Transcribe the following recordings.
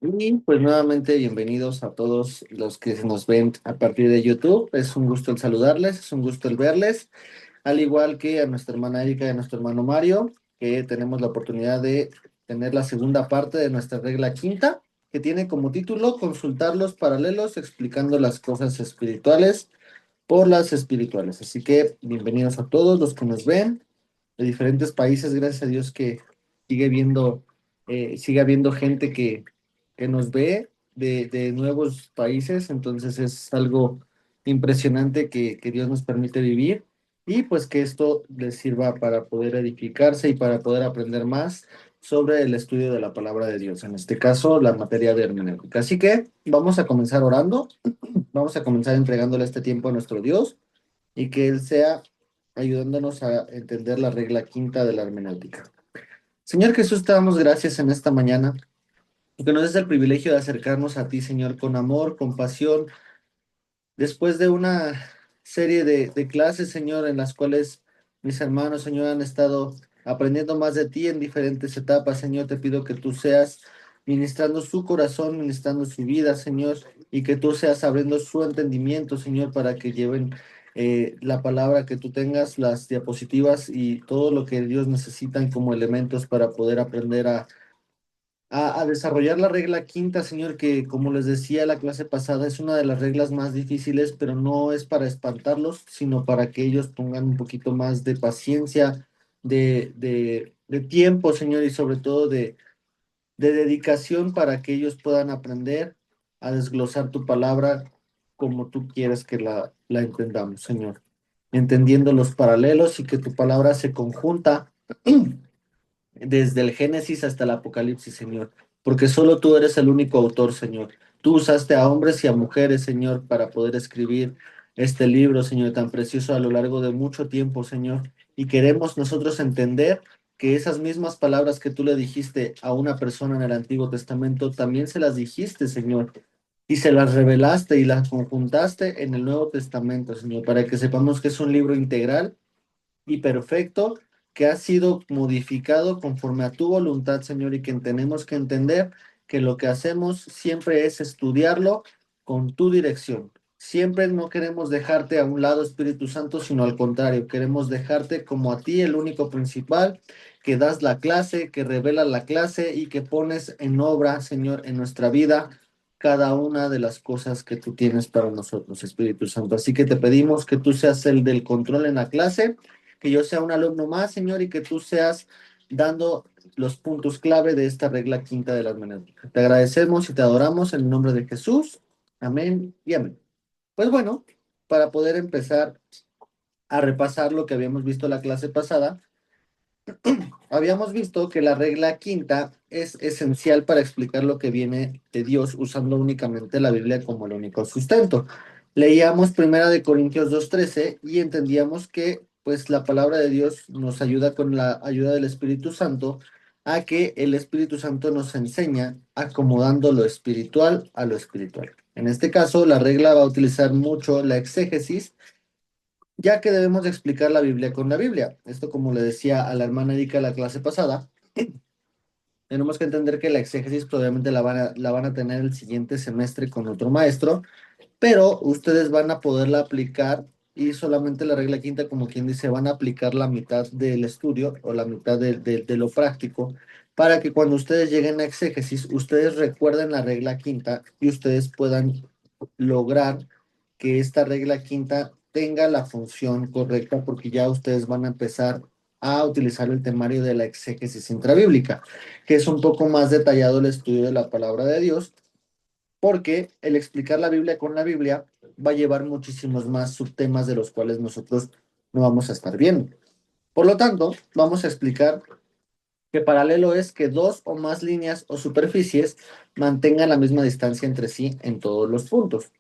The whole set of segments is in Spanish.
Y pues nuevamente bienvenidos a todos los que nos ven a partir de YouTube. Es un gusto el saludarles, es un gusto el verles, al igual que a nuestra hermana Erika y a nuestro hermano Mario, que tenemos la oportunidad de tener la segunda parte de nuestra regla quinta, que tiene como título Consultar los paralelos explicando las cosas espirituales por las espirituales. Así que bienvenidos a todos los que nos ven de diferentes países. Gracias a Dios que sigue viendo, sigue habiendo gente que nos ve de nuevos países. Entonces es algo impresionante que Dios nos permite vivir y pues que esto les sirva para poder edificarse y para poder aprender más sobre el estudio de la palabra de Dios, en este caso la materia de hermenéutica. Así que vamos a comenzar orando. Vamos a comenzar entregándole este tiempo a nuestro Dios y que Él sea ayudándonos a entender la regla quinta de la hermenéutica. Señor Jesús, te damos gracias en esta mañana, porque nos des el privilegio de acercarnos a ti, Señor, con amor, con pasión, después de una serie de clases, Señor, en las cuales mis hermanos, Señor, han estado aprendiendo más de ti en diferentes etapas. Señor, te pido que tú seas ministrando su corazón, ministrando su vida, Señor, y que tú seas abriendo su entendimiento, Señor, para que lleven la palabra que tú tengas, las diapositivas y todo lo que Dios necesitan como elementos para poder aprender a desarrollar la regla quinta, señor, que como les decía la clase pasada, es una de las reglas más difíciles, pero no es para espantarlos, sino para que ellos pongan un poquito más de paciencia, de tiempo, señor, y sobre todo de dedicación para que ellos puedan aprender a desglosar tu palabra como tú quieres que la entendamos, Señor. Entendiendo los paralelos y que tu palabra se conjunta desde el Génesis hasta el Apocalipsis, Señor, porque solo tú eres el único autor, Señor. Tú usaste a hombres y a mujeres, Señor, para poder escribir este libro, Señor, tan precioso a lo largo de mucho tiempo, Señor. Y queremos nosotros entender que esas mismas palabras que tú le dijiste a una persona en el Antiguo Testamento, también se las dijiste, Señor, y se las revelaste y las conjuntaste en el Nuevo Testamento, Señor, para que sepamos que es un libro integral y perfecto que ha sido modificado conforme a tu voluntad, Señor, y que tenemos que entender que lo que hacemos siempre es estudiarlo con tu dirección. Siempre no queremos dejarte a un lado, Espíritu Santo, sino al contrario, queremos dejarte como a ti, el único principal, que das la clase, que revelas la clase y que pones en obra, Señor, en nuestra vida cada una de las cosas que tú tienes para nosotros, Espíritu Santo. Así que te pedimos que tú seas el del control en la clase, que yo sea un alumno más, Señor, y que tú seas dando los puntos clave de esta regla quinta de la hermenéutica. Te agradecemos y te adoramos en el nombre de Jesús. Amén y amén. Pues bueno, para poder empezar a repasar lo que habíamos visto la clase pasada, habíamos visto que la regla quinta es esencial para explicar lo que viene de Dios usando únicamente la Biblia como el único sustento. Leíamos Primera de Corintios 2:13 y entendíamos que pues la palabra de Dios nos ayuda con la ayuda del Espíritu Santo a que el Espíritu Santo nos enseña acomodando lo espiritual a lo espiritual. En este caso, la regla va a utilizar mucho la exégesis, ya que debemos de explicar la Biblia con la Biblia. Esto, como le decía a la hermana Erika la clase pasada, tenemos que entender que la exégesis probablemente la van a tener el siguiente semestre con otro maestro, pero ustedes van a poderla aplicar y solamente la regla quinta, como quien dice, van a aplicar la mitad del estudio o la mitad de lo práctico para que cuando ustedes lleguen a exégesis, ustedes recuerden la regla quinta y ustedes puedan lograr que esta regla quinta tenga la función correcta porque ya ustedes van a empezar a utilizar el temario de la exégesis intrabíblica, que es un poco más detallado el estudio de la palabra de Dios, porque el explicar la Biblia con la Biblia va a llevar muchísimos más subtemas de los cuales nosotros no vamos a estar viendo. Por lo tanto, vamos a explicar que paralelo es que dos o más líneas o superficies mantengan la misma distancia entre sí en todos los puntos.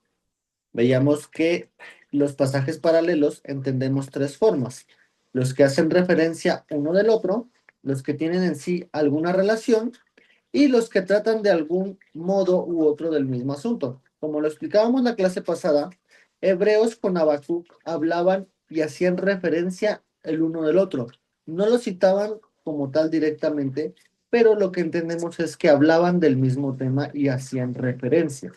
Veíamos que los pasajes paralelos entendemos tres formas: los que hacen referencia uno del otro, los que tienen en sí alguna relación y los que tratan de algún modo u otro del mismo asunto. Como lo explicábamos la clase pasada, Hebreos con Habacuc hablaban y hacían referencia el uno del otro. No lo citaban como tal directamente, pero lo que entendemos es que hablaban del mismo tema y hacían referencia.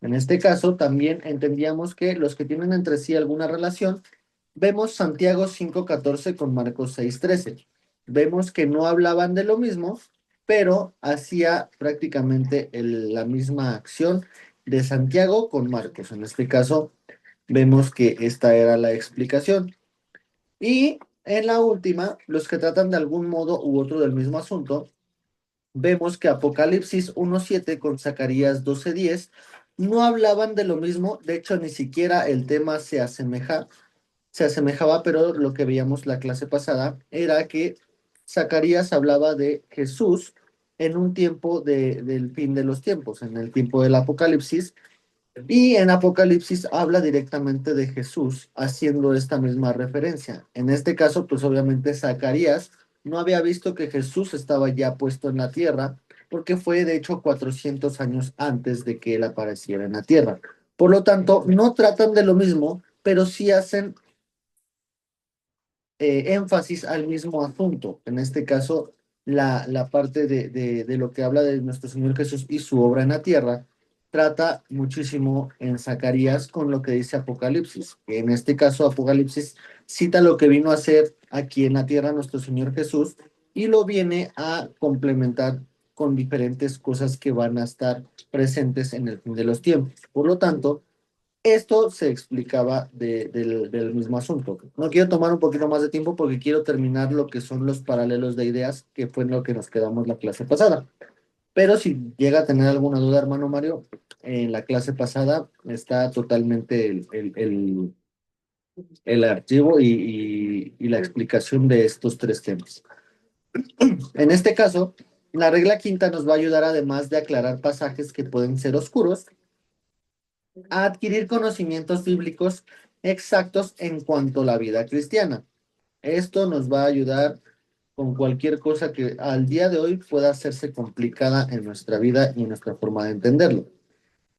En este caso, también entendíamos que los que tienen entre sí alguna relación, vemos Santiago 5:14 con Marcos 6:13. Vemos que no hablaban de lo mismo, pero hacía prácticamente la misma acción de Santiago con Marcos. En este caso, vemos que esta era la explicación. Y en la última, los que tratan de algún modo u otro del mismo asunto, vemos que Apocalipsis 1:7 con Zacarías 12:10 no hablaban de lo mismo, de hecho ni siquiera el tema se asemejaba, pero lo que veíamos la clase pasada era que Zacarías hablaba de Jesús en un tiempo del fin de los tiempos, en el tiempo del Apocalipsis, y en Apocalipsis habla directamente de Jesús haciendo esta misma referencia. En este caso, pues obviamente Zacarías no había visto que Jesús estaba ya puesto en la tierra, porque fue de hecho 400 años antes de que él apareciera en la tierra. Por lo tanto, no tratan de lo mismo, pero sí hacen énfasis al mismo asunto. En este caso, la parte de lo que habla de nuestro Señor Jesús y su obra en la tierra, trata muchísimo en Zacarías con lo que dice Apocalipsis. En este caso, Apocalipsis cita lo que vino a hacer aquí en la tierra nuestro Señor Jesús y lo viene a complementar con diferentes cosas que van a estar presentes en el fin de los tiempos. Por lo tanto, esto se explicaba del mismo asunto. No quiero tomar un poquito más de tiempo porque quiero terminar lo que son los paralelos de ideas, que fue en lo que nos quedamos la clase pasada. Pero si llega a tener alguna duda, hermano Mario, en la clase pasada está totalmente el archivo y la explicación de estos tres temas. En este caso, la regla quinta nos va a ayudar, además de aclarar pasajes que pueden ser oscuros, a adquirir conocimientos bíblicos exactos en cuanto a la vida cristiana. Esto nos va a ayudar con cualquier cosa que al día de hoy pueda hacerse complicada en nuestra vida y en nuestra forma de entenderlo.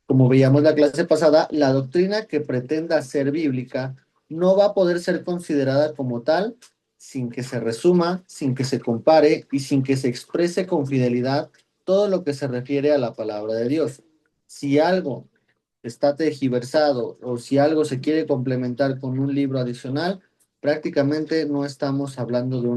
Como veíamos la clase pasada, la doctrina que pretenda ser bíblica no va a poder ser considerada como tal sin que se resuma, sin que se compare y sin que se exprese con fidelidad todo lo que se refiere a la palabra de Dios. Si algo está tergiversado o si algo se quiere complementar con un libro adicional, prácticamente no estamos hablando de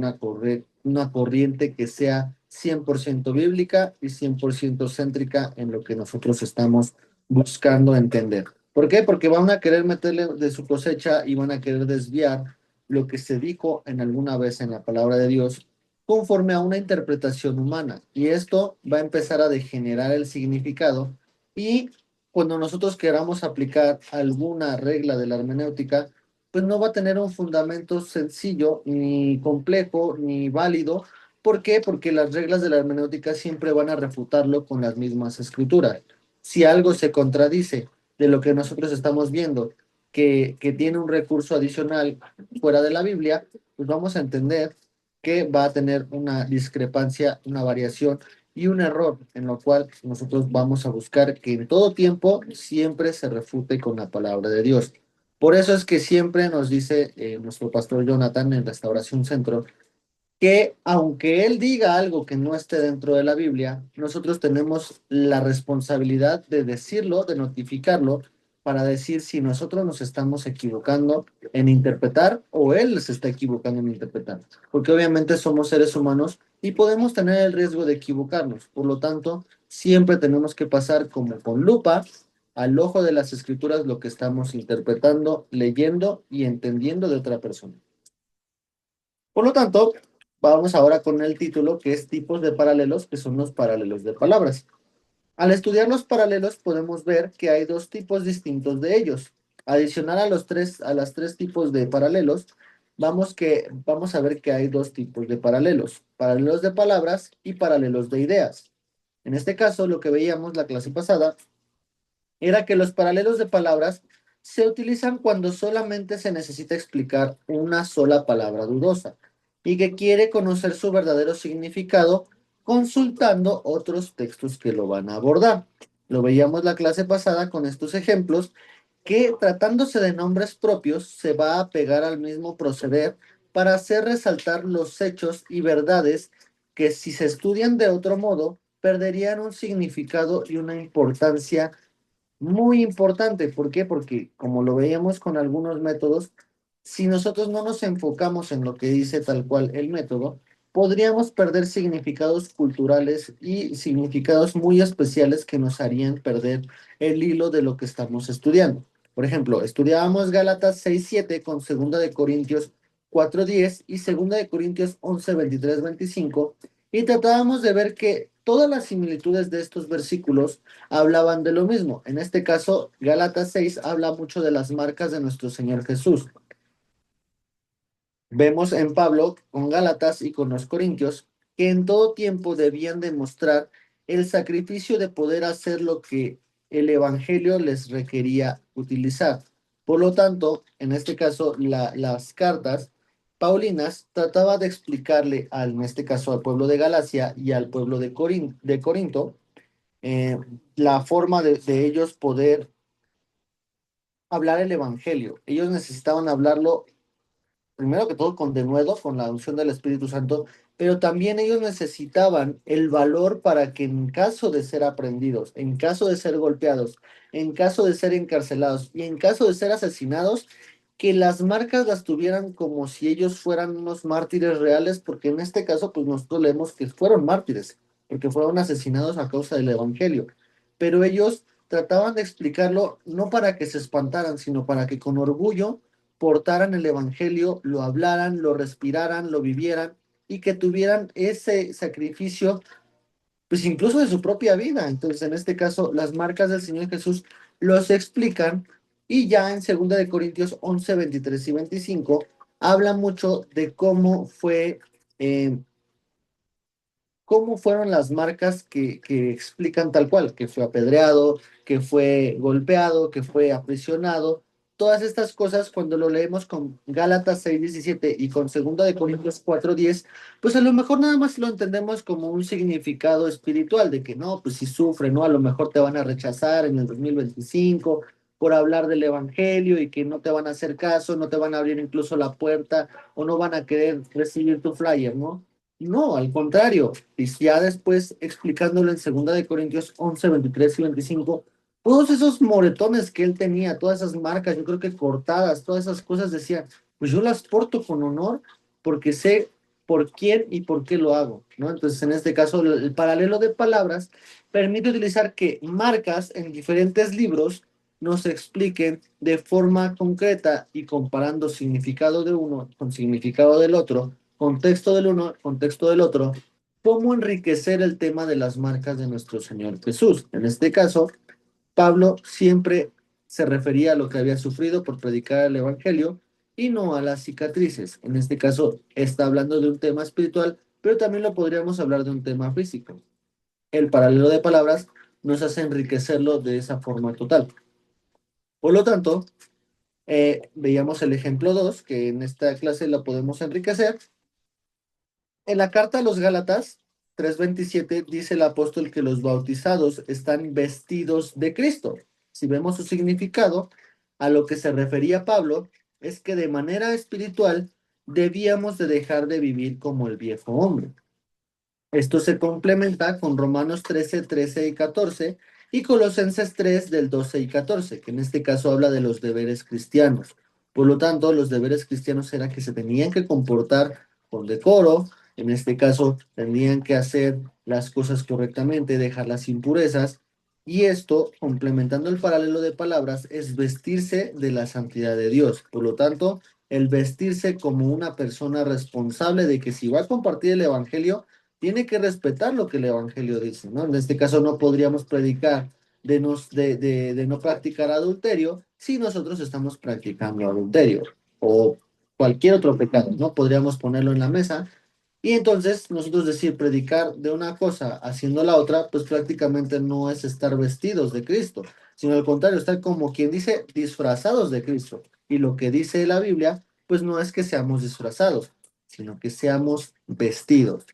una corriente que sea 100% bíblica y 100% céntrica en lo que nosotros estamos buscando entender. ¿Por qué? Porque van a querer meterle de su cosecha y van a querer desviar lo que se dijo en alguna vez en la palabra de Dios conforme a una interpretación humana. Y esto va a empezar a degenerar el significado y cuando nosotros queramos aplicar alguna regla de la hermenéutica, pues no va a tener un fundamento sencillo, ni complejo, ni válido. ¿Por qué? Porque las reglas de la hermenéutica siempre van a refutarlo con las mismas escrituras. Si algo se contradice de lo que nosotros estamos viendo, que tiene un recurso adicional fuera de la Biblia, pues vamos a entender que va a tener una discrepancia, una variación y un error, en lo cual nosotros vamos a buscar que en todo tiempo siempre se refute con la palabra de Dios. Por eso es que siempre nos dice nuestro pastor Jonathan en Restauración Centro, que aunque él diga algo que no esté dentro de la Biblia, nosotros tenemos la responsabilidad de decirlo, de notificarlo, para decir si nosotros nos estamos equivocando en interpretar o él se está equivocando en interpretar. Porque obviamente somos seres humanos y podemos tener el riesgo de equivocarnos. Por lo tanto, siempre tenemos que pasar como con lupa al ojo de las escrituras lo que estamos interpretando, leyendo y entendiendo de otra persona. Por lo tanto, vamos ahora con el título que es tipos de paralelos, que son los paralelos de palabras. Al estudiar los paralelos podemos ver que hay dos tipos distintos de ellos. Adicional a las tres tipos de paralelos, vamos a ver que hay dos tipos de paralelos de palabras y paralelos de ideas. En este caso, lo que veíamos la clase pasada era que los paralelos de palabras se utilizan cuando solamente se necesita explicar una sola palabra dudosa y que quiere conocer su verdadero significado consultando otros textos que lo van a abordar. Lo veíamos la clase pasada con estos ejemplos que tratándose de nombres propios se va a pegar al mismo proceder para hacer resaltar los hechos y verdades que si se estudian de otro modo, perderían un significado y una importancia muy importante. ¿Por qué? Porque como lo veíamos con algunos métodos, si nosotros no nos enfocamos en lo que dice tal cual el método, podríamos perder significados culturales y significados muy especiales que nos harían perder el hilo de lo que estamos estudiando. Por ejemplo, estudiábamos Gálatas 6:7 con Segunda de Corintios 4:10 y Segunda de Corintios 11:23-25 y tratábamos de ver que todas las similitudes de estos versículos hablaban de lo mismo. En este caso, Gálatas 6 habla mucho de las marcas de nuestro Señor Jesús. Vemos en Pablo con Gálatas y con los Corintios que en todo tiempo debían demostrar el sacrificio de poder hacer lo que el Evangelio les requería utilizar. Por lo tanto, en este caso, las cartas paulinas trataba de explicarle, en este caso, al pueblo de Galacia y al pueblo de Corinto, eh, la forma de ellos poder hablar el Evangelio. Ellos necesitaban hablarlo primero que todo con denuedo, con la unción del Espíritu Santo, pero también ellos necesitaban el valor para que en caso de ser aprendidos, en caso de ser golpeados, en caso de ser encarcelados y en caso de ser asesinados, que las marcas las tuvieran como si ellos fueran unos mártires reales, porque en este caso, pues nosotros leemos que fueron mártires, porque fueron asesinados a causa del Evangelio, pero ellos trataban de explicarlo no para que se espantaran, sino para que con orgullo portaran el Evangelio, lo hablaran, lo respiraran, lo vivieran y que tuvieran ese sacrificio, pues incluso de su propia vida. Entonces, en este caso, las marcas del Señor Jesús los explican y ya en 2 Corintios 11 23 y 25 habla mucho de eh, cómo fueron las marcas que explican tal cual, que fue apedreado, que fue golpeado, que fue aprisionado. Todas estas cosas, cuando lo leemos con Gálatas 6:17 y con 2 Corintios 4:10, pues a lo mejor nada más lo entendemos como un significado espiritual, de que no, pues si sufre, ¿no? A lo mejor te van a rechazar en el 2025 por hablar del Evangelio y que no te van a hacer caso, no te van a abrir incluso la puerta o no van a querer recibir tu flyer, ¿no? No, al contrario, y ya después explicándolo en 2 Corintios 11 23 y 25, todos esos moretones que él tenía, todas esas marcas, yo creo que cortadas, todas esas cosas decía, pues yo las porto con honor porque sé por quién y por qué lo hago, ¿no? Entonces, en este caso, el paralelo de palabras permite utilizar que marcas en diferentes libros nos expliquen de forma concreta y comparando significado de uno con significado del otro, contexto del uno, contexto del otro, cómo enriquecer el tema de las marcas de nuestro Señor Jesús. En este caso, Pablo siempre se refería a lo que había sufrido por predicar el Evangelio y no a las cicatrices. En este caso, está hablando de un tema espiritual, pero también lo podríamos hablar de un tema físico. El paralelo de palabras nos hace enriquecerlo de esa forma total. Por lo tanto, veíamos el ejemplo 2 que en esta clase la podemos enriquecer. En la carta a los Gálatas 3:27 dice el apóstol que los bautizados están vestidos de Cristo. Si vemos su significado, a lo que se refería Pablo es que de manera espiritual debíamos de dejar de vivir como el viejo hombre. Esto se complementa con Romanos 13 13 y 14 y Colosenses 3 del 12 y 14, que en este caso habla de los deberes cristianos. Por lo tanto, los deberes cristianos era que se tenían que comportar con decoro, en este caso tenían que hacer las cosas correctamente, dejar las impurezas, y esto, complementando el paralelo de palabras, es vestirse de la santidad de Dios. Por lo tanto, el vestirse como una persona responsable de que si va a compartir el Evangelio, tiene que respetar lo que el Evangelio dice, ¿no? En este caso no podríamos predicar de no practicar adulterio si nosotros estamos practicando adulterio o cualquier otro pecado, ¿no? Podríamos ponerlo en la mesa y entonces nosotros decir predicar de una cosa haciendo la otra, pues prácticamente no es estar vestidos de Cristo, sino al contrario, estar como quien dice disfrazados de Cristo. Y lo que dice la Biblia, pues no es que seamos disfrazados, sino que seamos vestidos.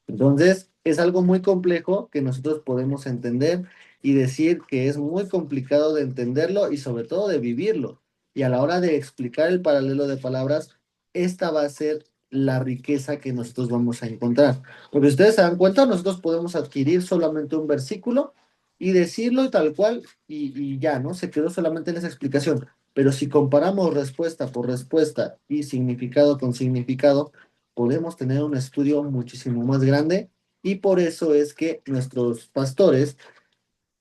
Entonces, es algo muy complejo que nosotros podemos entender y decir que es muy complicado de entenderlo y sobre todo de vivirlo. Y a la hora de explicar el paralelo de palabras, esta va a ser la riqueza que nosotros vamos a encontrar. Porque si ustedes se dan cuenta, nosotros podemos adquirir solamente un versículo y decirlo tal cual y ya, ¿no? Se quedó solamente en esa explicación. Pero si comparamos respuesta por respuesta y significado con significado, podemos tener un estudio muchísimo más grande y por eso es que nuestros pastores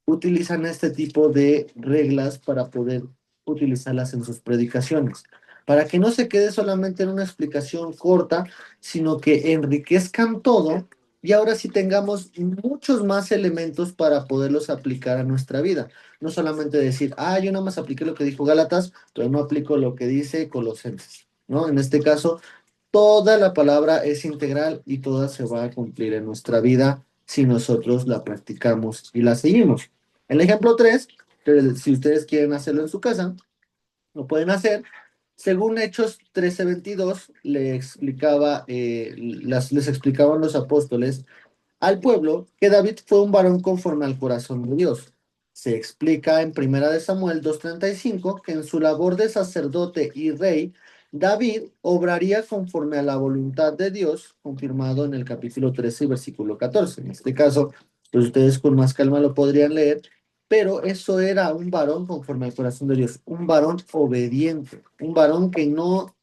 utilizan este tipo de reglas para poder utilizarlas en sus predicaciones, para que no se quede solamente en una explicación corta, sino que enriquezcan todo y ahora sí tengamos muchos más elementos para poderlos aplicar a nuestra vida. No solamente decir, yo nada más apliqué lo que dijo Gálatas, pero no aplico lo que dice Colosenses, ¿no? En este caso, toda la palabra es integral y toda se va a cumplir en nuestra vida si nosotros la practicamos y la seguimos. El ejemplo 3, si ustedes quieren hacerlo en su casa, lo pueden hacer. Según Hechos 13:22, les explicaban los apóstoles al pueblo que David fue un varón conforme al corazón de Dios. Se explica en Primera de Samuel 2:35 que en su labor de sacerdote y rey, David obraría conforme a la voluntad de Dios, confirmado en el capítulo 13, versículo 14. En este caso, pues ustedes con más calma lo podrían leer, pero eso era un varón conforme al corazón de Dios, un varón obediente, un varón que no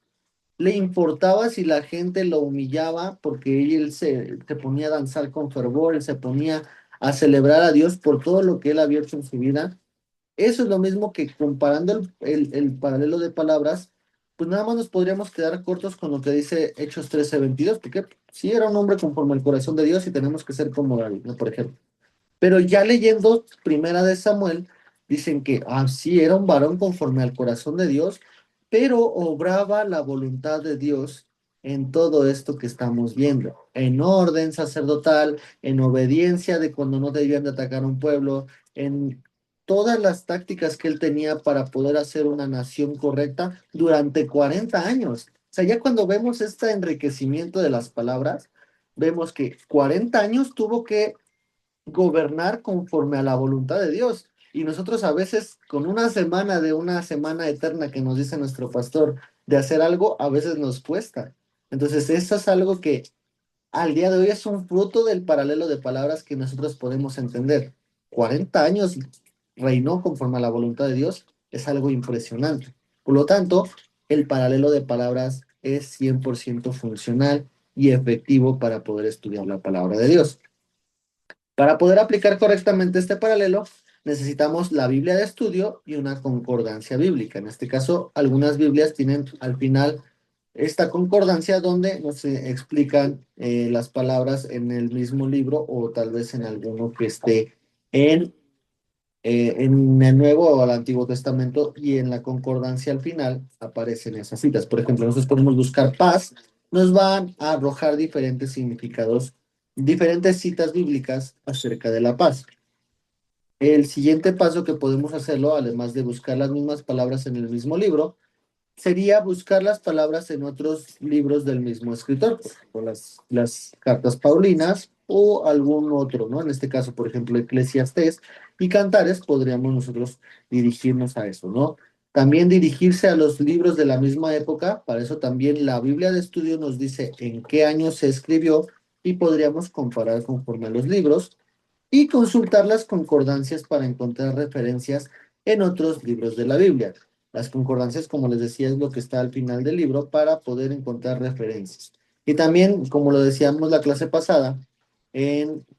le importaba si la gente lo humillaba porque él se ponía a danzar con fervor, él se ponía a celebrar a Dios por todo lo que él había hecho en su vida. Eso es lo mismo que comparando el paralelo de palabras, pues nada más nos podríamos quedar cortos con lo que dice Hechos 13:22, porque sí era un hombre conforme al corazón de Dios y tenemos que ser como David, ¿no? Por ejemplo. Pero ya leyendo Primera de Samuel, dicen que sí, era un varón conforme al corazón de Dios, pero obraba la voluntad de Dios en todo esto que estamos viendo, en orden sacerdotal, en obediencia de cuando no debían de atacar a un pueblo, en todas las tácticas que él tenía para poder hacer una nación correcta durante 40 años. O sea, ya cuando vemos este enriquecimiento de las palabras, vemos que 40 años tuvo que gobernar conforme a la voluntad de Dios. Y nosotros a veces con una semana eterna que nos dice nuestro pastor de hacer algo, a veces nos cuesta. Entonces, eso es algo que al día de hoy es un fruto del paralelo de palabras que nosotros podemos entender. 40 años reinó conforme a la voluntad de Dios, es algo impresionante. Por lo tanto, el paralelo de palabras es 100% funcional y efectivo para poder estudiar la palabra de Dios. Para poder aplicar correctamente este paralelo, necesitamos la Biblia de estudio y una concordancia bíblica. En este caso, algunas Biblias tienen al final esta concordancia donde nos explican las palabras en el mismo libro o tal vez en alguno que esté en en el Nuevo o el Antiguo Testamento y en la concordancia al final aparecen esas citas. Por ejemplo, nosotros podemos buscar paz, nos van a arrojar diferentes significados, diferentes citas bíblicas acerca de la paz. El siguiente paso que podemos hacerlo, además de buscar las mismas palabras en el mismo libro, sería buscar las palabras en otros libros del mismo escritor, por ejemplo, las cartas Paulinas o algún otro, ¿no? En este caso, por ejemplo, Eclesiastés y Cantares, podríamos nosotros dirigirnos a eso, ¿no? También dirigirse a los libros de la misma época, para eso también la Biblia de estudio nos dice en qué año se escribió y podríamos comparar conforme a los libros y consultar las concordancias para encontrar referencias en otros libros de la Biblia. Las concordancias, como les decía, es lo que está al final del libro para poder encontrar referencias. Y también, como lo decíamos la clase pasada,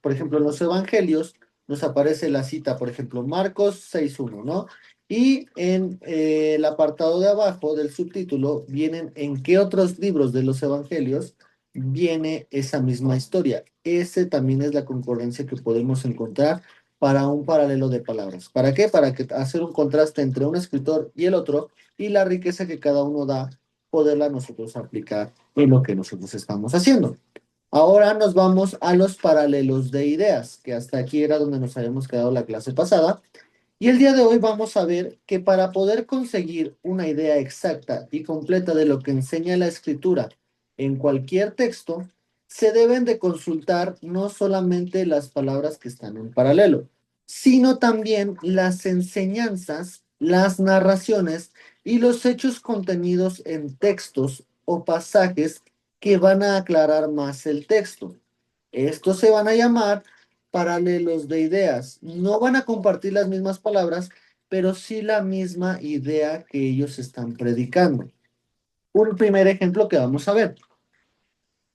por ejemplo, en los evangelios nos aparece la cita, por ejemplo, Marcos 6:1, ¿no? Y en el apartado de abajo del subtítulo vienen en qué otros libros de los evangelios viene esa misma historia. Ese también es la concordancia que podemos encontrar para un paralelo de palabras. ¿Para qué? Para hacer un contraste entre un escritor y el otro y la riqueza que cada uno da, poderla nosotros aplicar en lo que nosotros estamos haciendo. Ahora nos vamos a los paralelos de ideas, que hasta aquí era donde nos habíamos quedado la clase pasada. Y el día de hoy vamos a ver que para poder conseguir una idea exacta y completa de lo que enseña la escritura en cualquier texto, se deben de consultar no solamente las palabras que están en paralelo, sino también las enseñanzas, las narraciones y los hechos contenidos en textos o pasajes que van a aclarar más el texto. Estos se van a llamar paralelos de ideas. No van a compartir las mismas palabras, pero sí la misma idea que ellos están predicando. Un primer ejemplo que vamos a ver.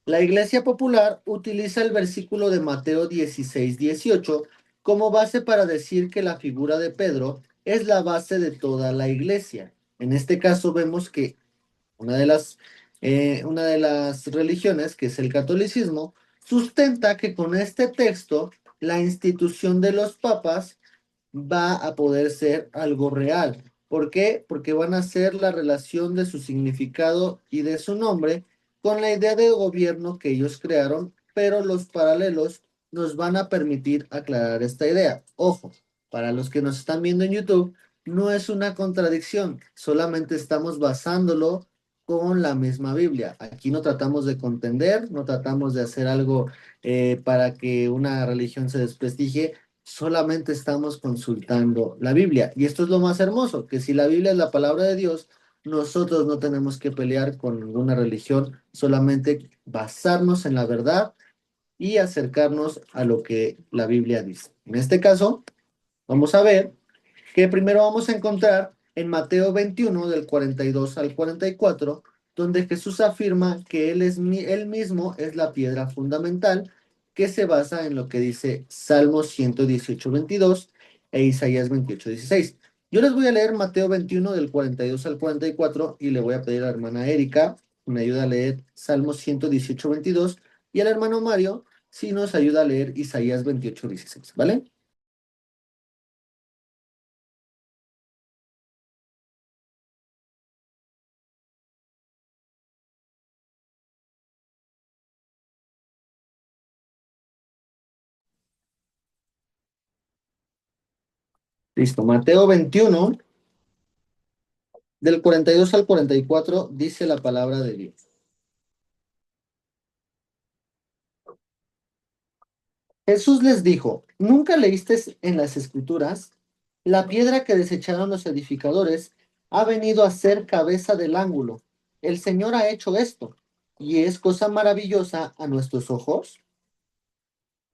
La Iglesia Popular utiliza el versículo de Mateo 16-18 como base para decir que la figura de Pedro es la base de toda la iglesia. En este caso vemos que una de las religiones, que es el catolicismo, sustenta que con este texto la institución de los papas va a poder ser algo real. ¿Por qué? Porque van a ser la relación de su significado y de su nombre con la idea de gobierno que ellos crearon, pero los paralelos nos van a permitir aclarar esta idea. Ojo, para los que nos están viendo en YouTube, no es una contradicción, solamente estamos basándolo con la misma Biblia. Aquí no tratamos de contender, no tratamos de hacer algo para que una religión se desprestigie, solamente estamos consultando la Biblia. Y esto es lo más hermoso, que si la Biblia es la palabra de Dios, nosotros no tenemos que pelear con ninguna religión, solamente basarnos en la verdad y acercarnos a lo que la Biblia dice. En este caso, vamos a ver que primero vamos a encontrar en Mateo 21 del 42 al 44, donde Jesús afirma que él mismo es la piedra fundamental que se basa en lo que dice Salmos 118, 22 e Isaías 28, 16. Yo les voy a leer Mateo 21 del 42 al 44 y le voy a pedir a la hermana Erika que me ayude a leer Salmos 118, 22 y al hermano Mario si nos ayuda a leer Isaías 28, 16, ¿vale? Listo, Mateo 21 del 42 al 44 dice la palabra de Dios. Jesús les dijo, ¿nunca leíste en las escrituras? La piedra que desecharon los edificadores ha venido a ser cabeza del ángulo. El Señor ha hecho esto, y es cosa maravillosa a nuestros ojos.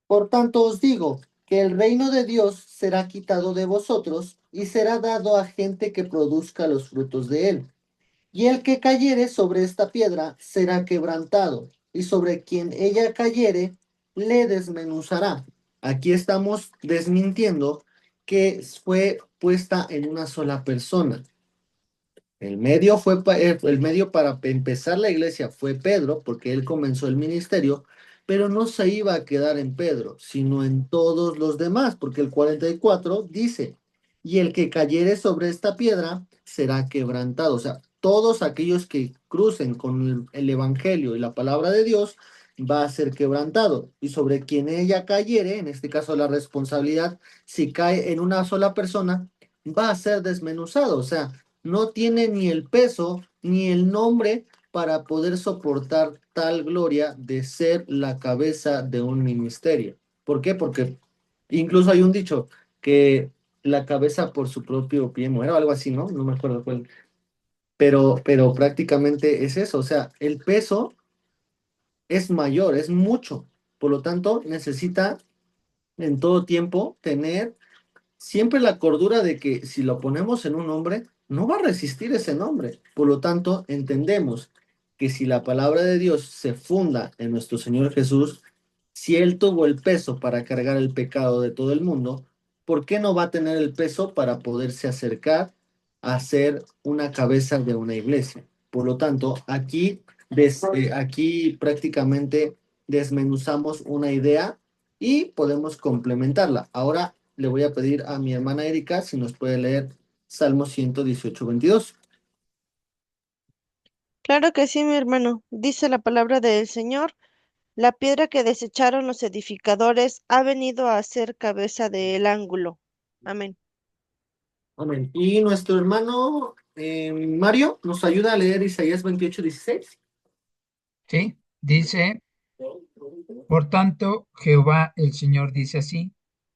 Por tanto os digo que el reino de Dios será quitado de vosotros y será dado a gente que produzca los frutos de él. Y el que cayere sobre esta piedra será quebrantado, y sobre quien ella cayere le desmenuzará. Aquí estamos desmintiendo que fue puesta en una sola persona. El medio para empezar la iglesia fue Pedro, porque él comenzó el ministerio, pero no se iba a quedar en Pedro, sino en todos los demás, porque el 44 dice, y el que cayere sobre esta piedra será quebrantado. O sea, todos aquellos que crucen con el evangelio y la palabra de Dios va a ser quebrantado. Y sobre quien ella cayere, en este caso la responsabilidad, si cae en una sola persona, va a ser desmenuzado. O sea, no tiene ni el peso ni el nombre para poder soportar tal gloria de ser la cabeza de un ministerio. ¿Por qué? Porque incluso hay un dicho que la cabeza por su propio pie muere o algo así, ¿no? No me acuerdo cuál. Pero prácticamente es eso, o sea, el peso es mayor, es mucho. Por lo tanto, necesita en todo tiempo tener siempre la cordura de que si lo ponemos en un nombre, no va a resistir ese nombre. Por lo tanto, entendemos que si la palabra de Dios se funda en nuestro Señor Jesús, si Él tuvo el peso para cargar el pecado de todo el mundo, ¿por qué no va a tener el peso para poderse acercar a ser una cabeza de una iglesia? Por lo tanto, aquí prácticamente desmenuzamos una idea y podemos complementarla. Ahora le voy a pedir a mi hermana Erika si nos puede leer Salmo 118, 22. Claro que sí, mi hermano. Dice la palabra del Señor, la piedra que desecharon los edificadores ha venido a ser cabeza del ángulo. Amén. Amén. Y nuestro hermano Mario nos ayuda a leer Isaías 28, 16. ¿Sí? Dice, por tanto, Jehová el Señor dice así,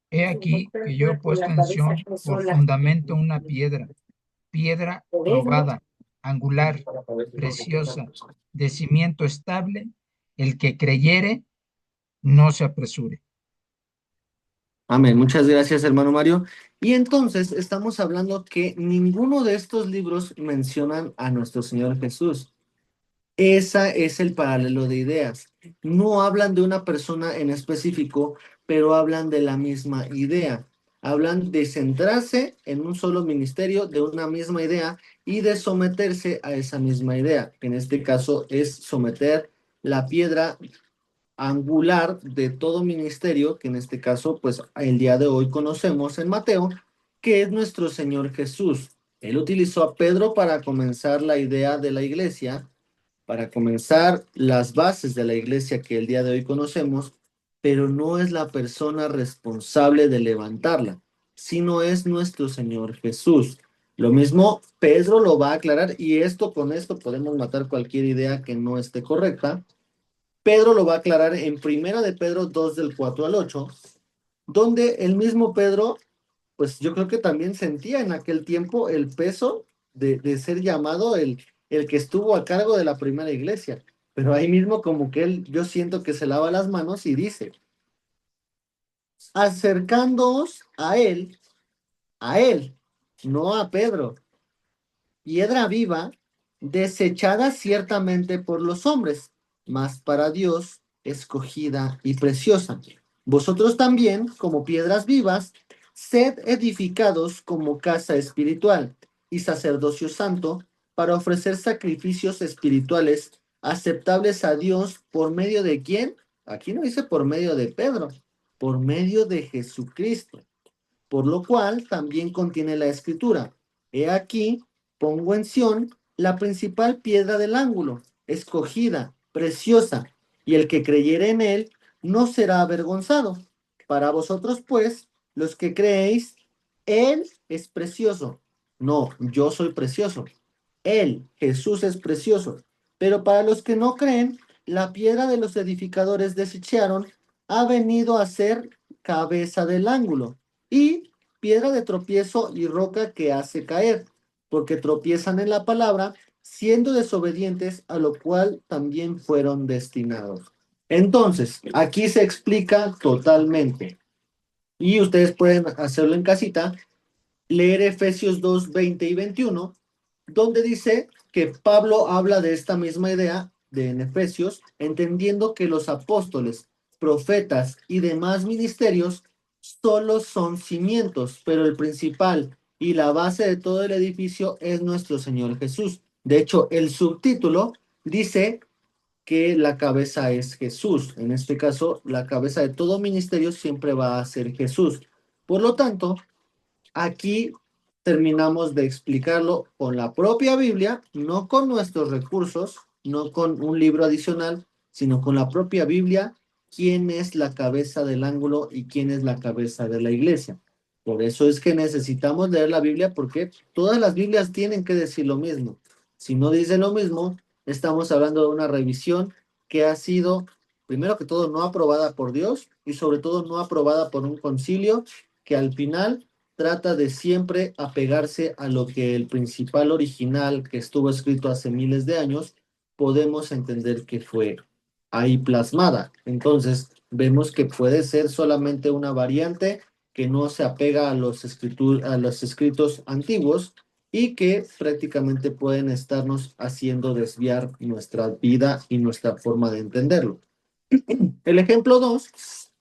he aquí que yo he puesto en Sión por fundamento una piedra, piedra probada, angular, preciosa, de cimiento estable, el que creyere, no se apresure. Amén. Muchas gracias, hermano Mario. Y entonces estamos hablando que ninguno de estos libros mencionan a nuestro Señor Jesús. Ese es el paralelo de ideas. No hablan de una persona en específico, pero hablan de la misma idea. Hablan de centrarse en un solo ministerio, de una misma idea y de someterse a esa misma idea. En este caso es someter la piedra angular de todo ministerio, que en este caso, pues el día de hoy conocemos en Mateo, que es nuestro Señor Jesús. Él utilizó a Pedro para comenzar la idea de la iglesia, para comenzar las bases de la iglesia que el día de hoy conocemos, pero no es la persona responsable de levantarla, sino es nuestro Señor Jesús. Lo mismo Pedro lo va a aclarar y con esto podemos matar cualquier idea que no esté correcta. Pedro lo va a aclarar en Primera de Pedro 2 del 4 al 8, donde el mismo Pedro, pues yo creo que también sentía en aquel tiempo el peso de ser llamado el que estuvo a cargo de la primera iglesia. Pero ahí mismo como que él, yo siento que se lava las manos y dice, acercándoos a él, no a Pedro, piedra viva, desechada ciertamente por los hombres, mas para Dios escogida y preciosa. Vosotros también, como piedras vivas, sed edificados como casa espiritual y sacerdocio santo para ofrecer sacrificios espirituales aceptables a Dios por medio de quién. Aquí no dice por medio de Pedro, por medio de Jesucristo, por lo cual también contiene la escritura. He aquí, pongo en Sión la principal piedra del ángulo, escogida, preciosa, y el que creyere en él no será avergonzado. Para vosotros, pues, los que creéis, él es precioso. No, yo soy precioso. Él, Jesús, es precioso. Pero para los que no creen, la piedra de los edificadores desecharon ha venido a ser cabeza del ángulo y piedra de tropiezo y roca que hace caer, porque tropiezan en la palabra, siendo desobedientes, a lo cual también fueron destinados. Entonces, aquí se explica totalmente, y ustedes pueden hacerlo en casita, leer Efesios 2 20 y 21, donde dice que Pablo habla de esta misma idea en Efesios, entendiendo que los apóstoles, profetas y demás ministerios solo son cimientos, pero el principal y la base de todo el edificio es nuestro Señor Jesús. De hecho, el subtítulo dice que la cabeza es Jesús. En este caso, la cabeza de todo ministerio siempre va a ser Jesús. Por lo tanto, aquí terminamos de explicarlo con la propia Biblia, no con nuestros recursos, no con un libro adicional, sino con la propia Biblia, quién es la cabeza del ángulo y quién es la cabeza de la iglesia. Por eso es que necesitamos leer la Biblia, porque todas las Biblias tienen que decir lo mismo. Si no dicen lo mismo, estamos hablando de una revisión que ha sido, primero que todo, no aprobada por Dios y sobre todo no aprobada por un concilio que al final trata de siempre apegarse a lo que el principal original que estuvo escrito hace miles de años, podemos entender que fue ahí plasmada. Entonces, vemos que puede ser solamente una variante que no se apega a los escritos antiguos y que prácticamente pueden estarnos haciendo desviar nuestra vida y nuestra forma de entenderlo. El ejemplo 2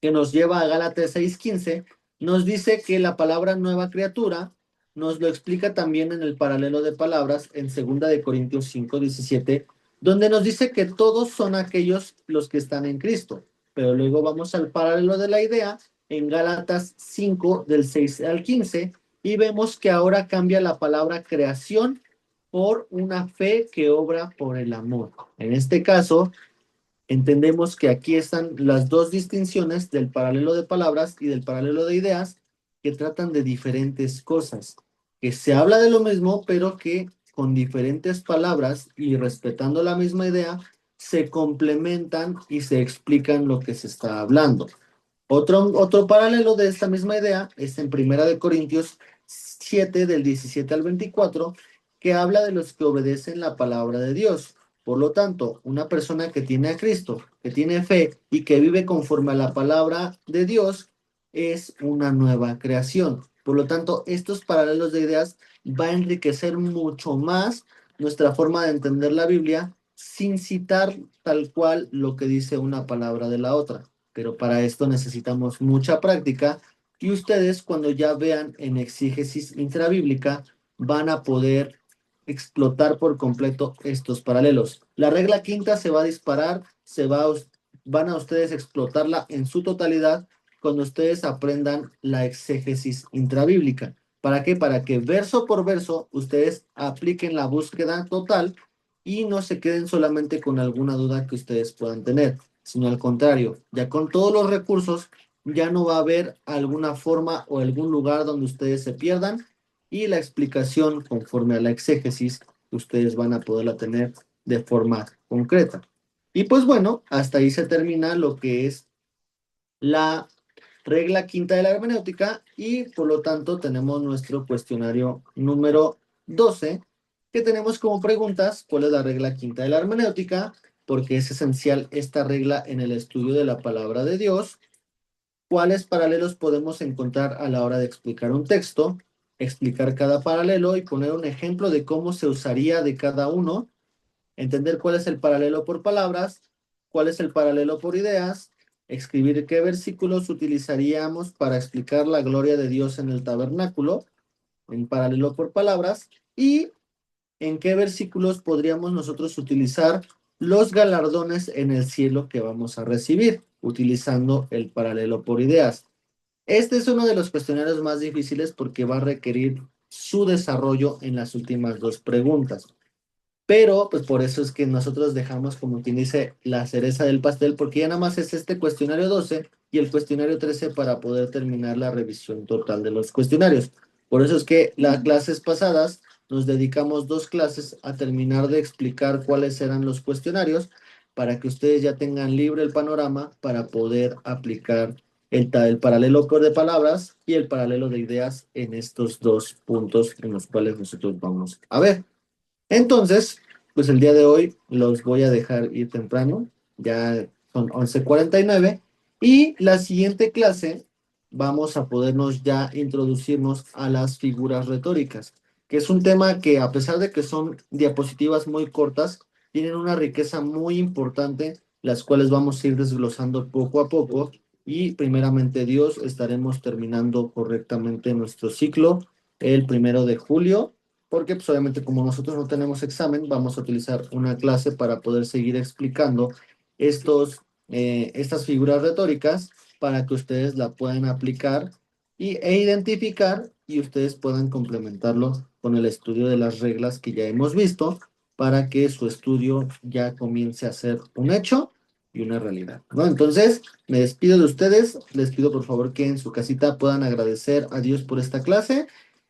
que nos lleva a Gálatas 6:15, nos dice que la palabra nueva criatura nos lo explica también en el paralelo de palabras en 2 Corintios 5:17, donde nos dice que todos son aquellos los que están en Cristo. Pero luego vamos al paralelo de la idea en Gálatas 5 del 6 al 15 y vemos que ahora cambia la palabra creación por una fe que obra por el amor. En este caso, entendemos que aquí están las dos distinciones del paralelo de palabras y del paralelo de ideas que tratan de diferentes cosas, que se habla de lo mismo, pero que con diferentes palabras y respetando la misma idea, se complementan y se explican lo que se está hablando. Otro paralelo de esta misma idea es en 1 Corintios 7 del 17 al 24, que habla de los que obedecen la palabra de Dios. Por lo tanto, una persona que tiene a Cristo, que tiene fe y que vive conforme a la palabra de Dios, es una nueva creación. Por lo tanto, estos paralelos de ideas va a enriquecer mucho más nuestra forma de entender la Biblia sin citar tal cual lo que dice una palabra de la otra. Pero para esto necesitamos mucha práctica y ustedes cuando ya vean en exégesis intrabíblica van a poder explotar por completo estos paralelos. La regla quinta se va a disparar, van a ustedes explotarla en su totalidad cuando ustedes aprendan la exégesis intrabíblica. ¿Para qué? Para que verso por verso ustedes apliquen la búsqueda total y no se queden solamente con alguna duda que ustedes puedan tener, sino al contrario, ya con todos los recursos ya no va a haber alguna forma o algún lugar donde ustedes se pierdan y la explicación conforme a la exégesis ustedes van a poderla tener de forma concreta. Y pues bueno, hasta ahí se termina lo que es la regla quinta de la hermenéutica y por lo tanto tenemos nuestro cuestionario número 12 que tenemos como preguntas cuál es la regla quinta de la hermenéutica, porque es esencial esta regla en el estudio de la palabra de Dios, cuáles paralelos podemos encontrar a la hora de explicar un texto, explicar cada paralelo y poner un ejemplo de cómo se usaría de cada uno, entender cuál es el paralelo por palabras, cuál es el paralelo por ideas, escribir qué versículos utilizaríamos para explicar la gloria de Dios en el tabernáculo, en paralelo por palabras, y en qué versículos podríamos nosotros utilizar los galardones en el cielo que vamos a recibir, utilizando el paralelo por ideas. Este es uno de los cuestionarios más difíciles porque va a requerir su desarrollo en las últimas dos preguntas. Pero, pues por eso es que nosotros dejamos, como quien dice, la cereza del pastel, porque ya nada más es este cuestionario 12 y el cuestionario 13 para poder terminar la revisión total de los cuestionarios. Por eso es que las clases pasadas nos dedicamos 2 clases a terminar de explicar cuáles eran los cuestionarios para que ustedes ya tengan libre el panorama para poder aplicar el paralelo de palabras y el paralelo de ideas en estos 2 puntos en los cuales nosotros vamos a ver. Entonces, pues el día de hoy los voy a dejar ir temprano, ya son 11:49 y la siguiente clase vamos a podernos ya introducirnos a las figuras retóricas, que es un tema que a pesar de que son diapositivas muy cortas, tienen una riqueza muy importante, las cuales vamos a ir desglosando poco a poco y primeramente Dios estaremos terminando correctamente nuestro ciclo el 1 de julio porque pues obviamente como nosotros no tenemos examen, vamos a utilizar una clase para poder seguir explicando estas figuras retóricas para que ustedes la puedan aplicar e identificar y ustedes puedan complementarlo con el estudio de las reglas que ya hemos visto para que su estudio ya comience a ser un hecho y una realidad, ¿no? Entonces, me despido de ustedes, les pido por favor que en su casita puedan agradecer a Dios por esta clase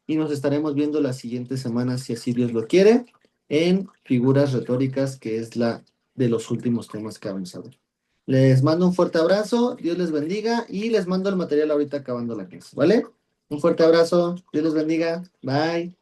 y nos estaremos viendo la siguiente semana, si así Dios lo quiere, en figuras retóricas, que es la de los últimos temas que vamos a ver. Les mando un fuerte abrazo, Dios les bendiga y les mando el material ahorita acabando la clase, ¿vale? Un fuerte abrazo, Dios les bendiga, bye.